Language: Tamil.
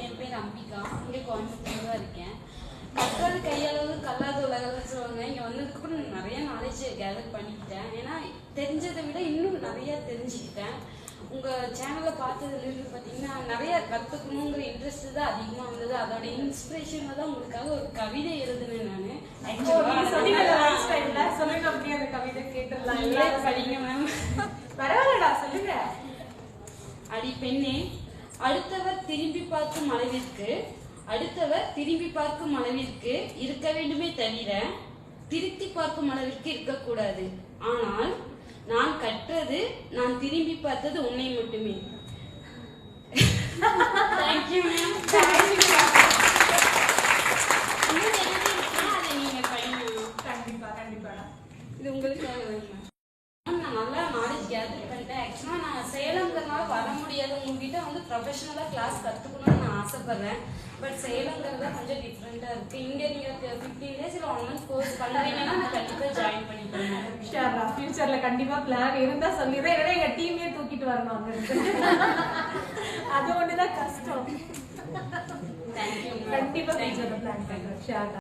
என் பேர் அம்பிகா. இங்கே கோயம்புத்தூர் தான் இருக்கேன். கற்றது கையளவு கல்லாத உலகம்னு சொல்லுவாங்க. இங்கே வந்ததுக்கப்புறம் நிறைய நாலேஜ் கேதர் பண்ணிக்கிட்டேன். ஏன்னா தெரிஞ்சதை விட இன்னும் நிறையா தெரிஞ்சுக்கிட்டேன். உங்கள் சேனலை பார்த்ததுலேருந்து பார்த்தீங்கன்னா நிறையா கற்றுக்கணுங்கிற இன்ட்ரெஸ்ட் தான் அதிகமாக வந்தது. அதோட இன்ஸ்பிரேஷனில் தான் உங்களுக்காக ஒரு கவிதை எழுதுனேன் நான். சொல்லுங்க, அப்படியே அந்த கவிதை கேட்டுடலாம். படிங்க மேம். பரவாயில்லடா, சொல்லுங்க. அடி பெண்ணே, அடுத்தவர் திரும்பி பார்க்கும் அளவிற்கு இருக்க வேண்டுமே தவிர திருத்தி பார்க்கும் அளவிற்கு இருக்கக்கூடாது. ஆனால் நான் கற்றது, நான் திரும்பி பார்த்தது உன்னை மட்டுமே. Thank you ma'am. அதை நீங்க பயணம். கண்டிப்பா கண்டிப்பா. இது உங்களுக்காக வேணும். நான் நல்லா நாலேஜ் கேதர் பண்ணிட்டேன். ஆக்சுவலாக நான் சேலங்கிறதுனால வர முடியாது. உங்ககிட்ட வந்து ப்ரொஃபஷனலாக கிளாஸ் கற்றுக்கணும்னு நான் ஆசைப்பட்றேன். பட் சேலங்கிறது கொஞ்சம் டிஃப்ரெண்ட்டாக இருக்குது. இங்கே நீங்கள் 15 days இல்லை 1 month கோர்ஸ் பண்ணுறீங்கன்னா நான் கண்டிப்பாக ஜாயின் பண்ணிக்கிறேன். ஷியோரா, ஃபியூச்சரில் கண்டிப்பாக பிளான் இருந்தால் சொல்லிடுறேன். ஏன்னா எங்கள் டீமே தூக்கிட்டு வரணும் அங்கே. அது ஒன்று தான் கஷ்டம். தேங்க்யூ. கண்டிப்பாக ஃபியூச்சரில் பிளான் பண்ணுறேன். ஷியோரா.